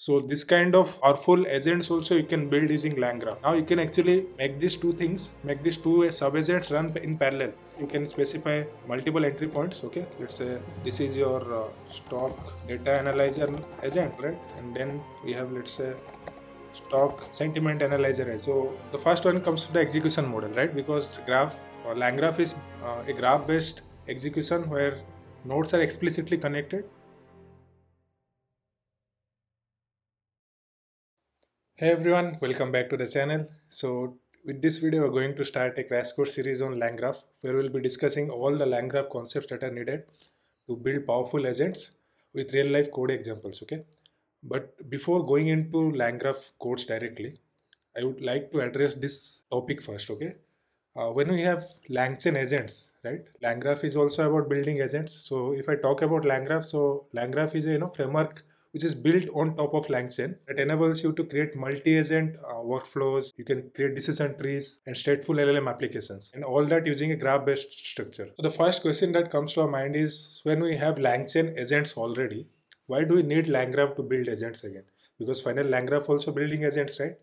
So this kind of powerful agents also you can build using LangGraph. Now you can actually make these two things, make these two sub-agents run in parallel. You can specify multiple entry points. Okay, let's say this is your stock data analyzer agent, right? And then we have, let's say, stock sentiment analyzer. So the first one comes to the execution model, right? Because graph or LangGraph is a graph-based execution where nodes are explicitly connected. Hey everyone, welcome back to the channel. So with this video, we're going to start a crash course series on LangGraph, where we'll be discussing all the LangGraph concepts that are needed to build powerful agents with real life code examples. Okay, but before going into LangGraph codes directly, I would like to address this topic first. Okay, when we have LangChain agents, right? LangGraph is also about building agents. So if I talk about LangGraph, so LangGraph is a framework which is built on top of LangChain that enables you to create multi-agent workflows. You can create decision trees and stateful LLM applications, and all that using a graph-based structure. So the first question that comes to our mind is, when we have LangChain agents already, why do we need LangGraph to build agents again? Because final LangGraph also building agents, right?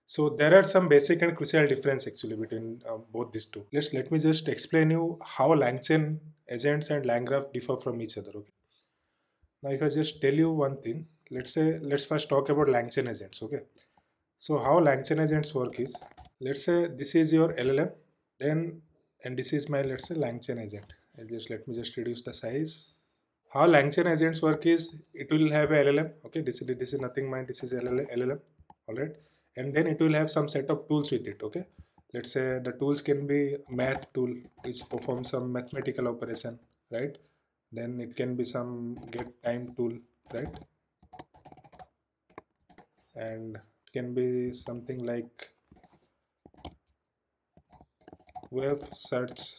So there are some basic and crucial difference actually between both these two. Let me just explain you how LangChain agents and LangGraph differ from each other. Okay. Now, if I just tell you one thing, let's first talk about LangChain agents. Okay. So how LangChain agents work is, let's say this is your LLM, then and this is my, let's say, LangChain agent. And just let me just reduce the size. How LangChain agents work is, it will have a LLM. Okay, this is nothing mind. This is LLM. All right, and then it will have some set of tools with it. Okay, let's say the tools can be math tool which performs some mathematical operation, right? Then it can be some get time tool, right? And it can be something like web search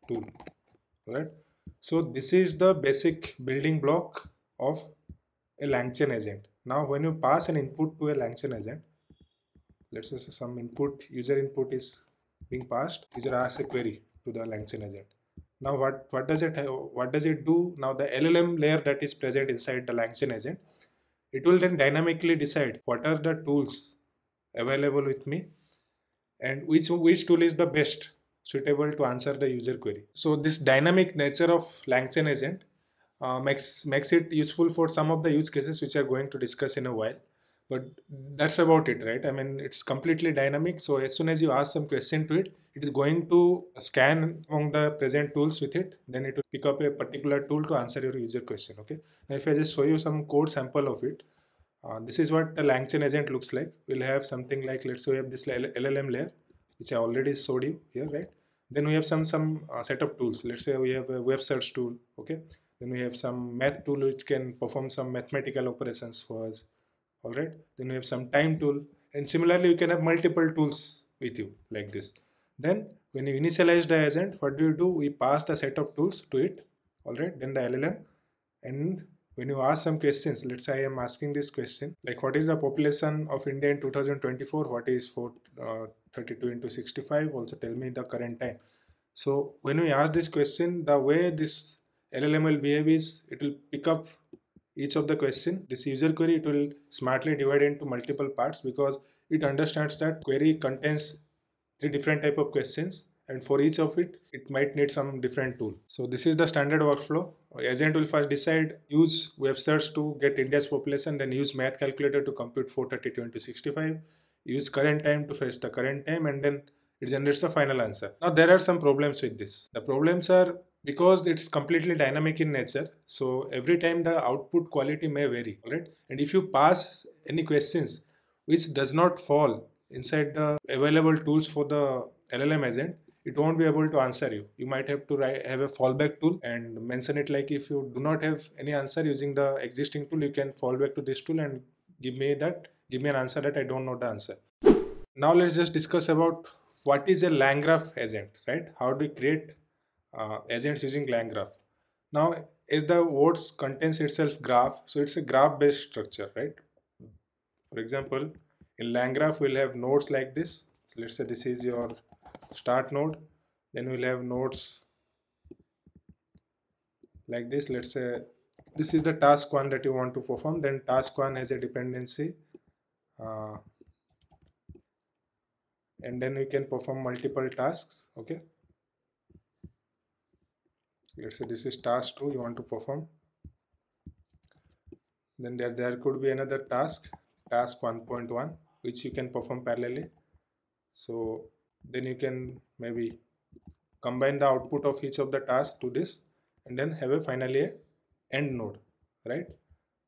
tool, right? So this is the basic building block of a LangChain agent. Now when you pass an input to a LangChain agent, let's say some input, user input is being passed, user asks a query to the LangChain agent. Now what does it have, what does it do? Now the LLM layer that is present inside the LangChain agent, it will then dynamically decide what are the tools available with me and which tool is the best suitable to answer the user query. So this dynamic nature of LangChain agent makes it useful for some of the use cases which are going to discuss in a while. But that's about it, right? I mean, it's completely dynamic. So as soon as you ask some question to it, it is going to scan among the present tools with it. Then it will pick up a particular tool to answer your user question. Okay. Now, if I just show you some code sample of it, this is what the LangChain agent looks like. We'll have something like, let's say we have this LLM layer, which I already showed you here, right? Then we have some set of tools. Let's say we have a web search tool, okay? Then we have some math tool which can perform some mathematical operations for us, all right? Then we have some time tool, and similarly you can have multiple tools with you like this. Then when you initialize the agent, what do? We pass the set of tools to it, all right? Then the LLM, and when you ask some questions, let's say I am asking this question, like what is the population of India in 2024? What is 432 into 65? Also tell me the current time. So when we ask this question, the way this LLM will behave is, it will pick up each of the question. This user query, it will smartly divide into multiple parts because it understands that query contains three different type of questions, and for each of it, it might need some different tool. So this is the standard workflow. Agent will first decide, use web search to get India's population, then use math calculator to compute 432 into 65, use current time to fetch the current time, and then it generates the final answer. Now there are some problems with this. The problems are, because it's completely dynamic in nature, so every time the output quality may vary, right? And if you pass any questions which does not fall inside the available tools for the LLM agent, it won't be able to answer you. You might have to have a fallback tool and mention it like, if you do not have any answer using the existing tool, you can fall back to this tool and give me an answer that I don't know the answer. Now let's just discuss about what is a LangGraph agent, right? How do we create agents using LangGraph? Now, as the words contains itself graph, so it's a graph-based structure, right? For example, in LangGraph, we'll have nodes like this. So let's say this is your start node. Then we'll have nodes like this. Let's say this is the task 1 that you want to perform. Then task 1 has a dependency, and then you can perform multiple tasks. Okay, let's say this is task 2 you want to perform. Then there could be another task 1.1, which you can perform parallelly. So then you can maybe combine the output of each of the tasks to this, and then have a finally a end node, right?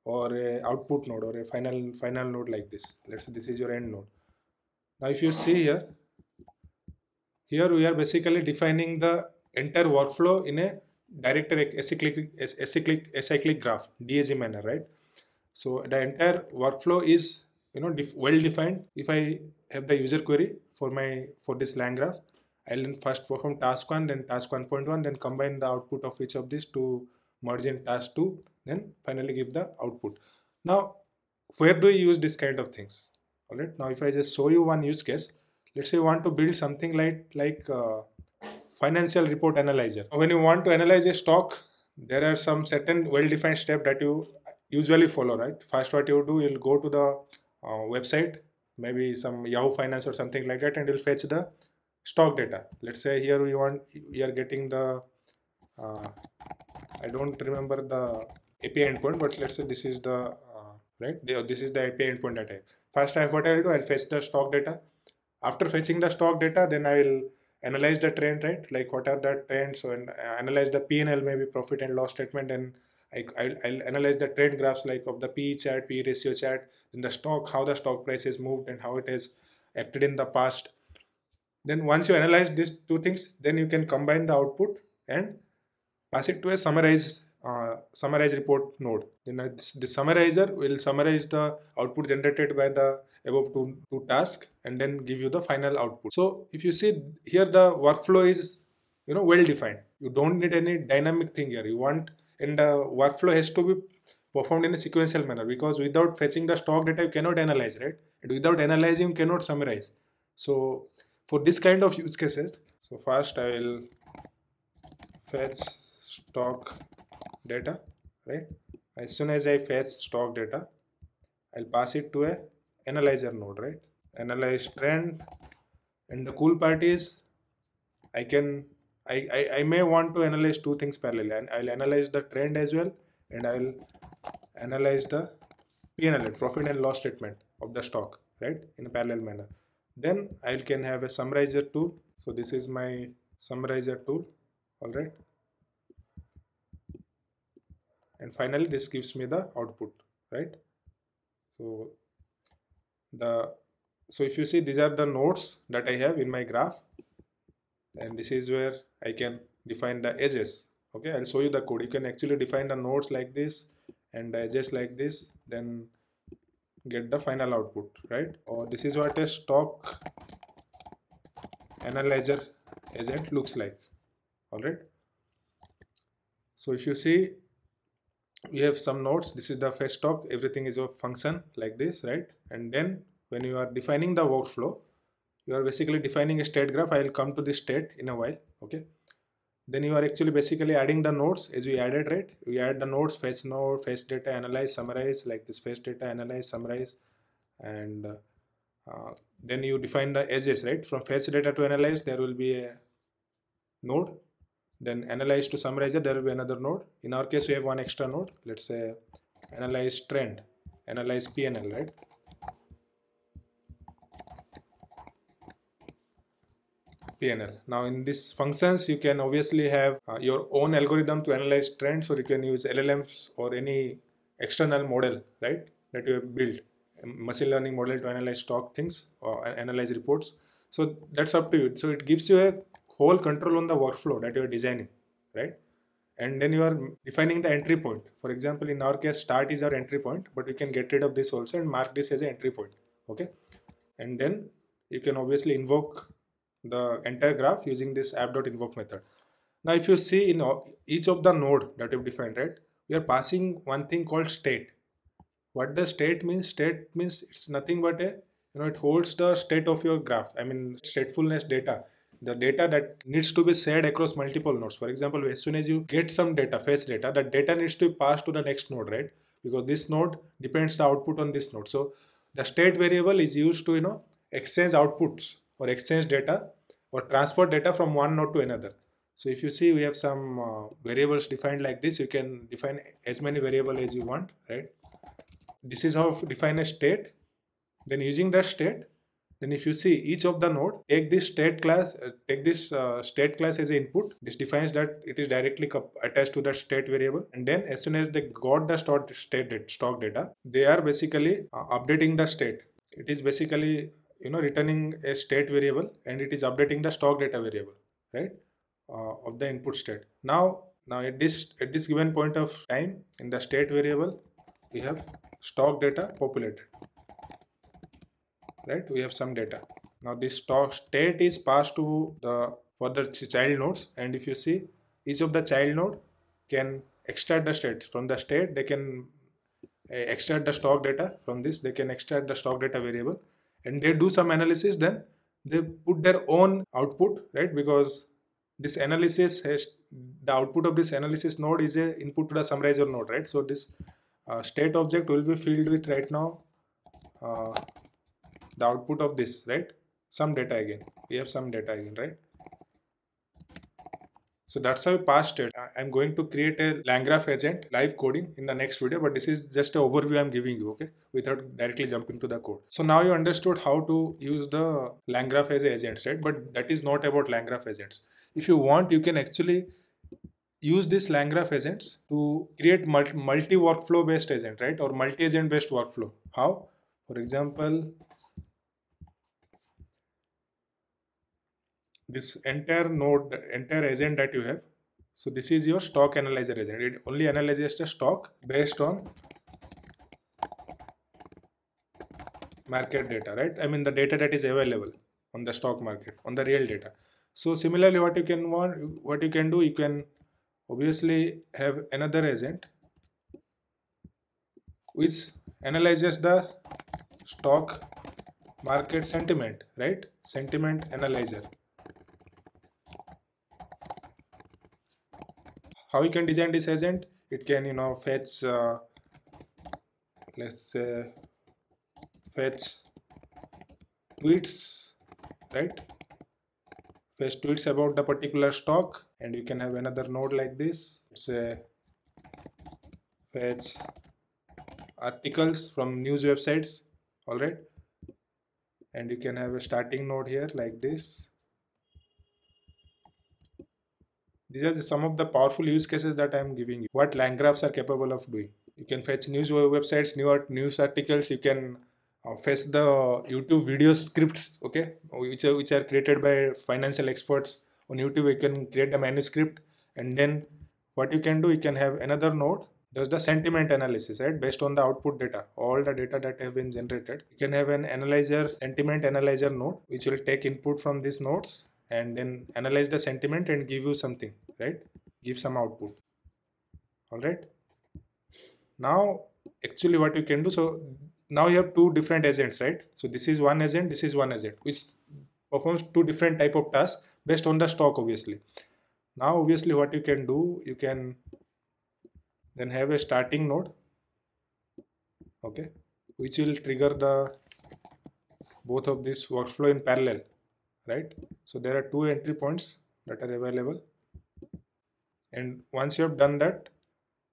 Or a output node, or a final node like this. Let's say this is your end node. Now if you see here we are basically defining the entire workflow in a directed acyclic graph, DAG manner, right? So the entire workflow is well defined. If I have the user query for this LangGraph, I'll first perform task 1, then task 1.1, then combine the output of each of these to merge in task 2, then finally give the output. Now, where do we use this kind of things? All right. Now, if I just show you one use case, let's say you want to build something like financial report analyzer. When you want to analyze a stock, there are some certain well-defined steps that you usually follow, right? First, what you do, you'll go to the website, maybe some Yahoo Finance or something like that, and you'll fetch the stock data. Let's say here we are getting the I don't remember the API endpoint, but let's say this is the right. This is the API endpoint data. First, what I'll do, I'll fetch the stock data. After fetching the stock data, then I will analyze the trend, right? Like what are the trends, so and analyze the P&L, maybe profit and loss statement, and I'll analyze the trend graphs like of the PE chart, PE ratio chart, then the stock, how the stock price has moved and how it has acted in the past. Then once you analyze these two things, then you can combine the output and pass it to a summarize report node. Then the summarizer will summarize the output generated by the above two tasks and then give you the final output. So if you see here, the workflow is well defined. You don't need any dynamic thing here. And the workflow has to be performed in a sequential manner, because without fetching the stock data you cannot analyze, right? And without analyzing you cannot summarize. So for this kind of use cases, so first I will fetch stock data, right? As soon as I fetch stock data, I'll pass it to a analyzer node, right? Analyze trend. And the cool part is I may want to analyze two things parallelly, and I'll analyze the trend as well, and I'll analyze the P&L, profit and loss statement of the stock, right, in a parallel manner. Then I can have a summarizer tool. So this is my summarizer tool, all right. And finally this gives me the output, right? So if you see, these are the nodes that I have in my graph, and this is where I can define the edges. Okay, I'll show you the code. You can actually define the nodes like this and the edges like this, then get the final output, right? Or this is what a stock analyzer agent looks like, all right. So if you see, we have some nodes. This is the fetch stock, everything is a function like this, right? And then when you are defining the workflow, you are basically defining a state graph. I will come to this state in a while, okay. Then you are actually basically adding the nodes as we added, right? We add the nodes, fetch node, fetch data, analyze, summarize, like this, fetch data, analyze, summarize, and then you define the edges, right? From fetch data to analyze, there will be a node. Then analyze to summarizer, there will be another node. In our case, we have one extra node. Let's say analyze trend, analyze P&L, right? P&L. Now in these functions, you can obviously have your own algorithm to analyze trends, or you can use LLMs or any external model, right, that you have built, a machine learning model to analyze stock things or analyze reports. So that's up to you. So it gives you a whole control on the workflow that you are designing, right? And then you are defining the entry point. For example, in our case, start is our entry point, but we can get rid of this also and mark this as an entry point, okay? And then you can obviously invoke the entire graph using this app.invoke method. Now if you see, in each of the node that you've defined, right, we are passing one thing called state. What does state means? State means it's nothing but it holds the state of your graph. I mean, statefulness data. the data that needs to be shared across multiple nodes. For example, as soon as you get some data, fetch data, that data needs to be passed to the next node, right? Because this node depends the output on this node. So the state variable is used to exchange outputs or exchange data or transfer data from one node to another. So if you see, we have some variables defined like this. You can define as many variables as you want, right? This is how define a state. Then using that state, then if you see each of the node, take this state class, state class as an input. This defines that it is directly attached to the state variable. And then as soon as they got the stock data, they are basically updating the state. It is basically returning a state variable, and it is updating the stock data variable, right, of the input state. Now at this given point of time in the state variable, we have stock data populated. Right, we have some data. Now this stock state is passed to the further child nodes, and if you see, each of the child node can extract the states. From the state, they can extract the stock data. From this, they can extract the stock data variable, and they do some analysis. Then they put their own output, right? Because this analysis has the output of this analysis node is a input to the summarizer node, right? So this state object will be filled with right now the output of this, right? Some data again. We have some data again, right? So that's how we pass state. I'm going to create a LangGraph agent live coding in the next video, but this is just an overview I'm giving you, okay? Without directly jumping to the code. So now you understood how to use the LangGraph as agents, right? But that is not about LangGraph agents. If you want, you can actually use this LangGraph agents to create multi workflow based agent, right? Or multi agent based workflow. How? For example, this entire node, entire agent that you have. So this is your stock analyzer agent. It only analyzes the stock based on market data, right? I mean the data that is available on the stock market, on the real data. So similarly, what you can do, you can obviously have another agent which analyzes the stock market sentiment, right? Sentiment analyzer. How you can design this agent? It can fetch let's say fetch tweets, right? Fetch tweets about the particular stock, and you can have another node like this. Say fetch articles from news websites, all right? And you can have a starting node here like this. These are some of the powerful use cases that I am giving you. What LangGraphs are capable of doing. You can fetch news websites, news articles. You can fetch the YouTube video scripts, okay, which are created by financial experts on YouTube. You can create the manuscript, and then what you can do, you can have another node does the sentiment analysis, right, based on the output data, all the data that have been generated. You can have an analyzer, sentiment analyzer node, which will take input from these nodes and then analyze the sentiment and give you something, right? Give some output. All right. Now, actually what you can do, so now you have two different agents, right? So this is one agent, this is one agent, which performs two different type of tasks based on the stock, obviously. Now, obviously what you can do, you can then have a starting node, okay, which will trigger the both of this workflow in parallel, right? So there are two entry points that are available, and once you have done that,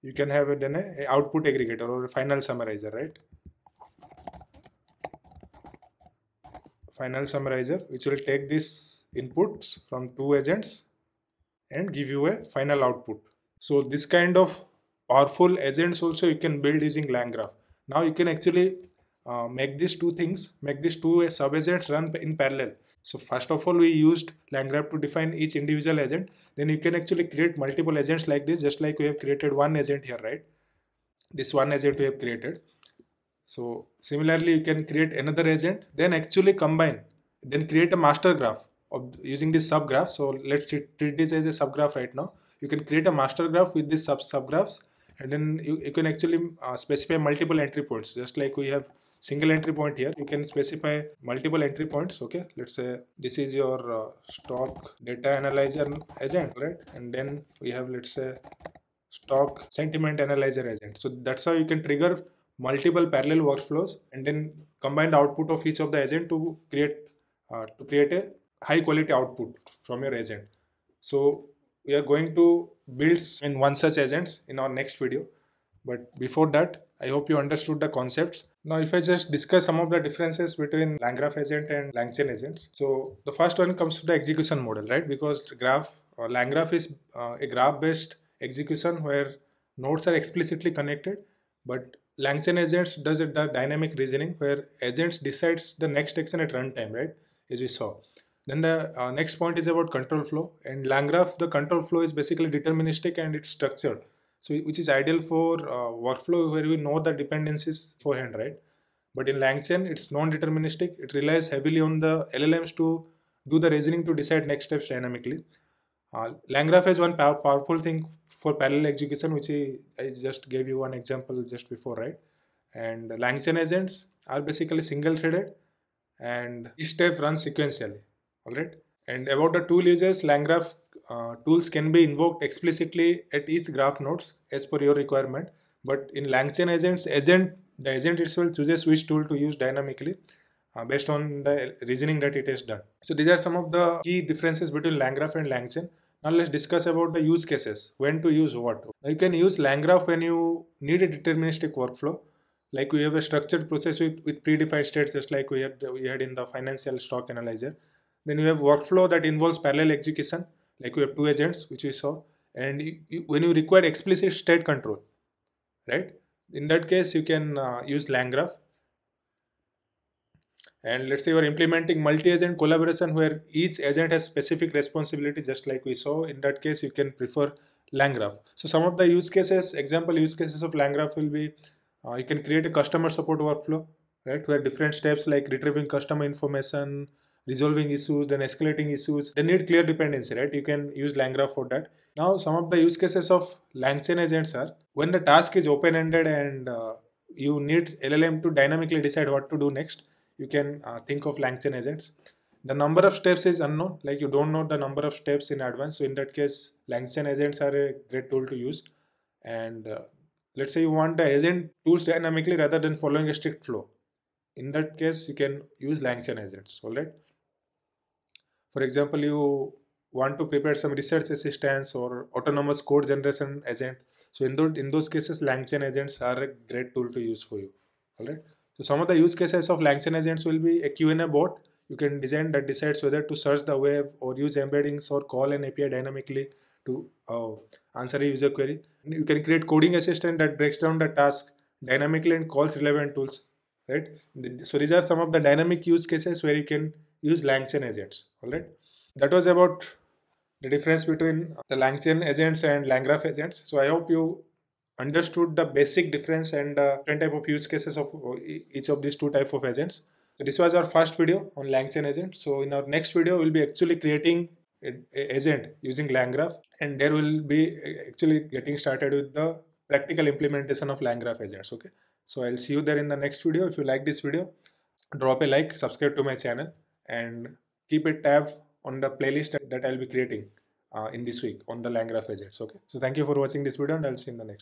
you can have it then a output aggregator or a final summarizer, right? Final summarizer, which will take these inputs from two agents and give you a final output. So this kind of powerful agents also you can build using LangGraph. Now you can actually make these two things, make these two sub-agents run in parallel. So first of all, we used LangGraph to define each individual agent. Then you can actually create multiple agents like this, just like we have created one agent here, right? This one agent we have created. So similarly, you can create another agent, then actually combine, then create a master graph of using this subgraph. So let's treat this as a subgraph right now. You can create a master graph with this subgraphs, and then you can actually specify multiple entry points, just like we have single entry point here. You can specify multiple entry points. Okay, let's say this is your stock data analyzer agent, right? And then we have, let's say, stock sentiment analyzer agent. So that's how you can trigger multiple parallel workflows and then combine the output of each of the agent to create a high quality output from your agent. So we are going to build in one such agents in our next video. But before that, I hope you understood the concepts. Now, if I just discuss some of the differences between LangGraph agent and LangChain agents. So the first one comes to the execution model, right? Because LangGraph is a graph-based execution where nodes are explicitly connected, but LangChain agents does the dynamic reasoning where agents decides the next action at runtime, right? As we saw. Then the next point is about control flow. And LangGraph, the control flow is basically deterministic and it's structured. So which is ideal for workflow where we know the dependencies beforehand, right? But in LangChain, it's non-deterministic. It relies heavily on the LLMs to do the reasoning to decide next steps dynamically. LangGraph has one powerful thing for parallel execution, which I just gave you one example just before, right? And LangChain agents are basically single-threaded and each step runs sequentially, all right? And about the tool uses, LangGraph tools can be invoked explicitly at each graph nodes as per your requirement. But in LangChain the agent itself chooses which tool to use dynamically based on the reasoning that it has done. So these are some of the key differences between LangGraph and LangChain. Now let's discuss about the use cases. When to use what? You can use LangGraph when you need a deterministic workflow. Like we have a structured process with predefined states, just like we had in the financial stock analyzer. Then you have workflow that involves parallel execution, like we have two agents, which we saw. And when you require explicit state control, right? In that case, you can use LangGraph. And let's say you're implementing multi-agent collaboration where each agent has specific responsibility, just like we saw. In that case, you can prefer LangGraph. So some of the example use cases of LangGraph will be, you can create a customer support workflow, right? Where different steps like retrieving customer information, resolving issues, then escalating issues, they need clear dependency, right? You can use LangGraph for that. Now, some of the use cases of LangChain agents are when the task is open-ended and you need LLM to dynamically decide what to do next. You can think of LangChain agents. The number of steps is unknown, like you don't know the number of steps in advance. So in that case, LangChain agents are a great tool to use. And let's say you want the agent tools dynamically rather than following a strict flow. In that case, you can use LangChain agents, all right? For example, you want to prepare some research assistance or autonomous code generation agent. So in those cases, LangChain agents are a great tool to use for you, all right? So some of the use cases of LangChain agents will be a Q&A bot. You can design that decides whether to search the web or use embeddings or call an API dynamically to answer a user query. You can create coding assistant that breaks down the task dynamically and calls relevant tools, right? So these are some of the dynamic use cases where you can use LangChain agents, all right? That was about the difference between the LangChain agents and LangGraph agents. So I hope you understood the basic difference and different type of use cases of each of these two type of agents. So this was our first video on LangChain agent. So in our next video, we'll be actually creating a agent using LangGraph, and there will be actually getting started with the practical implementation of LangGraph agents. Okay. So I'll see you there in the next video. If you like this video, drop a like, subscribe to my channel, and keep a tab on the playlist that I'll be creating in this week on the LangGraph agents. Okay. So thank you for watching this video, and I'll see you in the next.